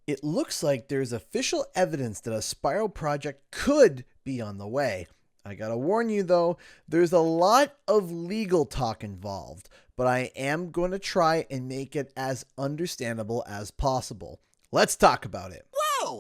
It looks like there's official evidence that a Spyro project could be on the way. I gotta warn you though, there's a lot of legal talk involved, but I am going to try and make it as understandable as possible. Let's talk about it. Whoa!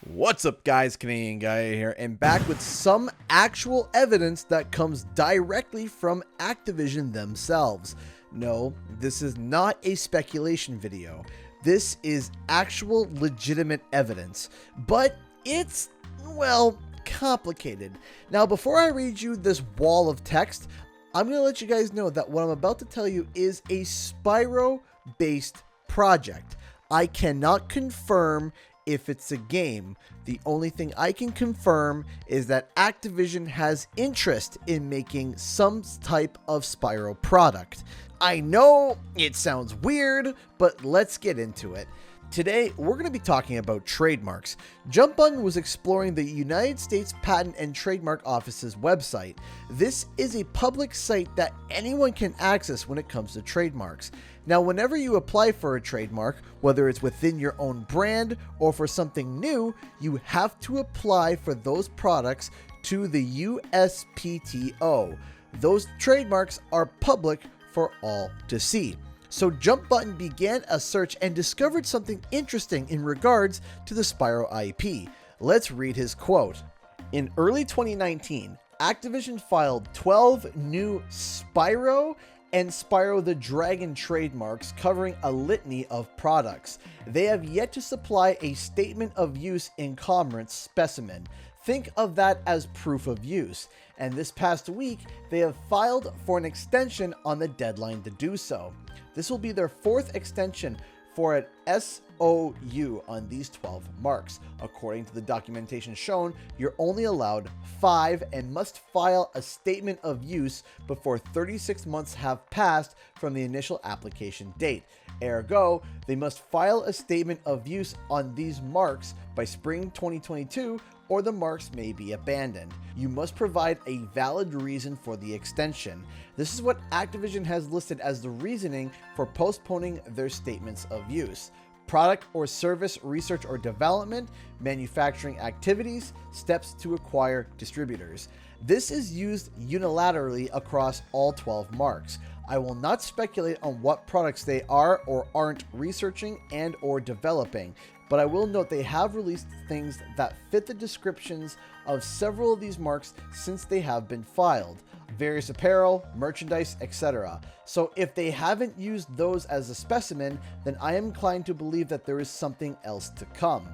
What's up guys, Canadian Guy here, and back with some actual evidence that comes directly from Activision themselves. No, this is not a speculation video. This is actual legitimate evidence, but it's, well, complicated. Now, before I read you this wall of text, I'm going to let you guys know that what I'm about to tell you is a Spyro-based project. I cannot confirm if it's a game. The only thing I can confirm is that Activision has interest in making some type of Spyro product. I know it sounds weird, but let's get into it. Today, we're going to be talking about trademarks. Jump Button was exploring the United States Patent and Trademark Office's website. This is a public site that anyone can access when it comes to trademarks. Now, whenever you apply for a trademark, whether it's within your own brand or for something new, you have to apply for those products to the USPTO. Those trademarks are public for all to see. So Jump Button began a search and discovered something interesting in regards to the Spyro IP. Let's read his quote. In early 2019, Activision filed 12 new Spyro and Spyro the Dragon trademarks covering a litany of products. They have yet to supply a statement of use in commerce specimen. Think of that as proof of use. And this past week, they have filed for an extension on the deadline to do so. This will be their fourth extension for an SOU on these 12 marks. According to the documentation shown, you're only allowed 5 and must file a statement of use before 36 months have passed from the initial application date. Ergo, they must file a statement of use on these marks by spring 2022 or the marks may be abandoned. You must provide a valid reason for the extension. This is what Activision has listed as the reasoning for postponing their statements of use: product or service research or development, manufacturing activities, steps to acquire distributors. This is used unilaterally across all 12 marks. I will not speculate on what products they are or aren't researching and or developing, but I will note they have released things that fit the descriptions of several of these marks since they have been filed. Various apparel, merchandise, etc. So if they haven't used those as a specimen, then I am inclined to believe that there is something else to come.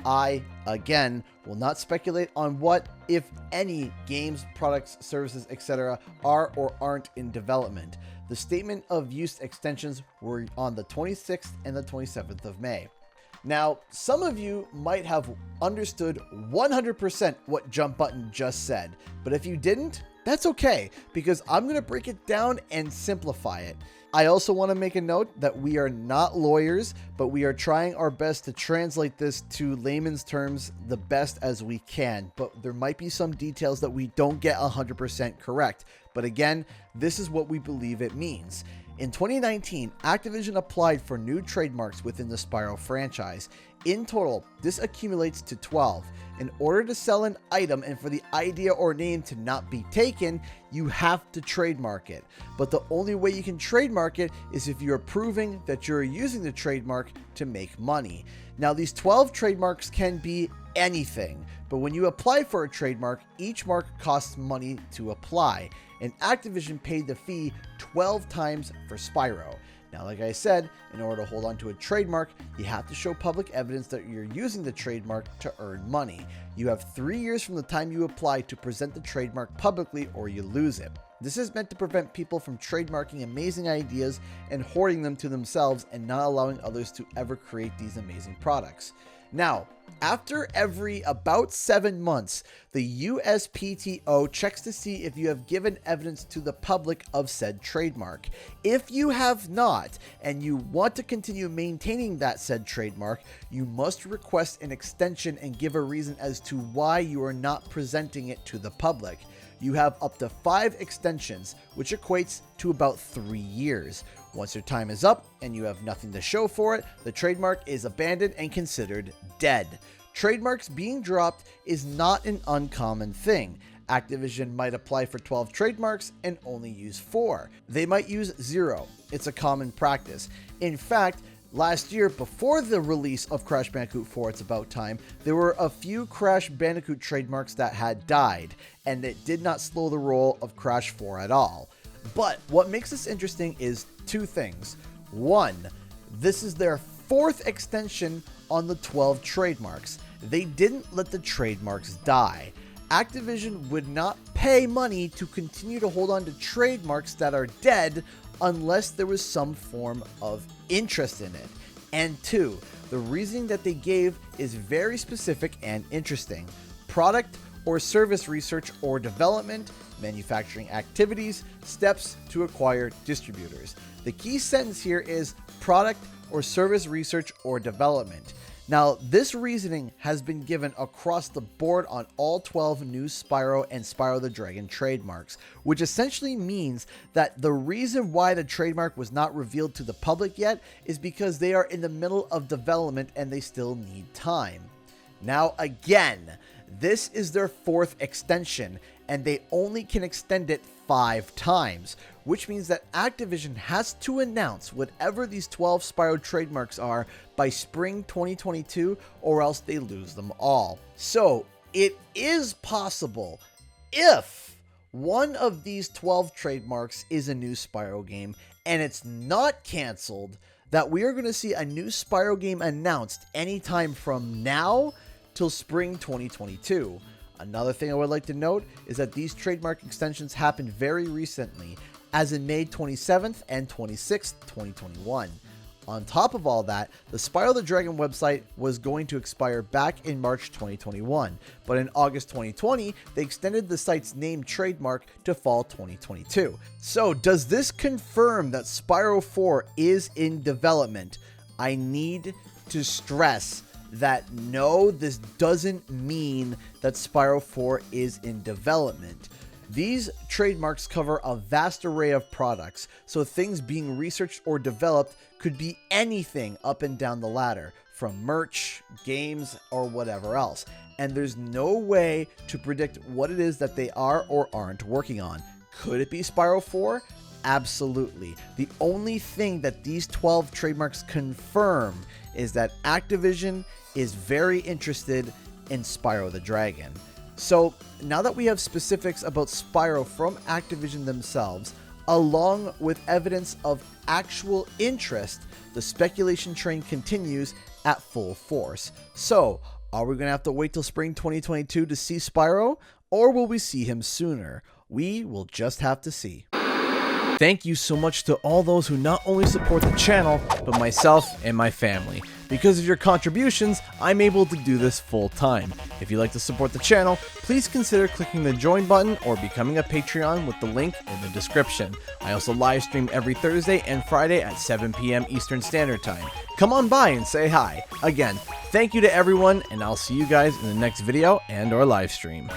I, again, will not speculate on what, if any, games, products, services, etc. are or aren't in development. The statement of use extensions were on the 26th and the 27th of May. Now, some of you might have understood 100% what Jump Button just said, but if you didn't, that's okay, because I'm going to break it down and simplify it. I also want to make a note that we are not lawyers, but we are trying our best to translate this to layman's terms the best as we can, but there might be some details that we don't get 100% correct. But again, this is what we believe it means. In 2019, Activision applied for new trademarks within the Spyro franchise. In total, this accumulates to 12. In order to sell an item and for the idea or name to not be taken, you have to trademark it. But the only way you can trademark it is if you're proving that you're using the trademark to make money. Now, these 12 trademarks can be anything, but when you apply for a trademark, each mark costs money to apply, and Activision paid the fee 12 times for Spyro. Now, like I said, in order to hold on to a trademark, you have to show public evidence that you're using the trademark to earn money. You have 3 years from the time you apply to present the trademark publicly or you lose it. This is meant to prevent people from trademarking amazing ideas and hoarding them to themselves and not allowing others to ever create these amazing products. Now, after every about 7 months, the USPTO checks to see if you have given evidence to the public of said trademark. If you have not, and you want to continue maintaining that said trademark, you must request an extension and give a reason as to why you are not presenting it to the public. You have up to 5 extensions, which equates to about 3 years. Once your time is up and you have nothing to show for it, the trademark is abandoned and considered dead. Trademarks being dropped is not an uncommon thing. Activision might apply for 12 trademarks and only use 4. They might use 0. It's a common practice. In fact, last year, before the release of Crash Bandicoot 4, It's About Time, there were a few Crash Bandicoot trademarks that had died, and it did not slow the roll of Crash 4 at all. But what makes this interesting is 2 things. 1, this is their 4th extension on the 12 trademarks. They didn't let the trademarks die. Activision would not pay money to continue to hold on to trademarks that are dead unless there was some form of interest in it. And 2, the reasoning that they gave is very specific and interesting. Product or service research or development, manufacturing activities, steps to acquire distributors. The key sentence here is product or service research or development. Now, this reasoning has been given across the board on all 12 new Spyro and Spyro the Dragon trademarks, which essentially means that the reason why the trademark was not revealed to the public yet is because they are in the middle of development and they still need time. Now, again, this is their 4th extension, and they only can extend it 5 times, which means that Activision has to announce whatever these 12 Spyro trademarks are by spring 2022, or else they lose them all. So, it is possible, if one of these 12 trademarks is a new Spyro game, and it's not canceled, that we are going to see a new Spyro game announced anytime from now till spring 2022. Another thing I would like to note is that these trademark extensions happened very recently, as in May 27th and 26th, 2021. On top of all that, the Spyro the Dragon website was going to expire back in March 2021, but in August 2020, they extended the site's name trademark to fall 2022. So, does this confirm that Spyro 4 is in development? I need to stress that no, this doesn't mean that Spyro 4 is in development. These trademarks cover a vast array of products, so things being researched or developed could be anything up and down the ladder, from merch, games, or whatever else. And there's no way to predict what it is that they are or aren't working on. Could it be Spyro 4? Absolutely. The only thing that these 12 trademarks confirm is that Activision is very interested in Spyro the Dragon. So now that we have specifics about Spyro from Activision themselves, along with evidence of actual interest, the speculation train continues at full force. So, are we going to have to wait till spring 2022 to see Spyro, or will we see him sooner? We will just have to see. Thank you so much to all those who not only support the channel, but myself and my family. Because of your contributions, I'm able to do this full time. If you'd like to support the channel, please consider clicking the join button or becoming a Patreon with the link in the description. I also live stream every Thursday and Friday at 7 p.m. Eastern Standard Time. Come on by and say hi. Again, thank you to everyone, and I'll see you guys in the next video and or live stream.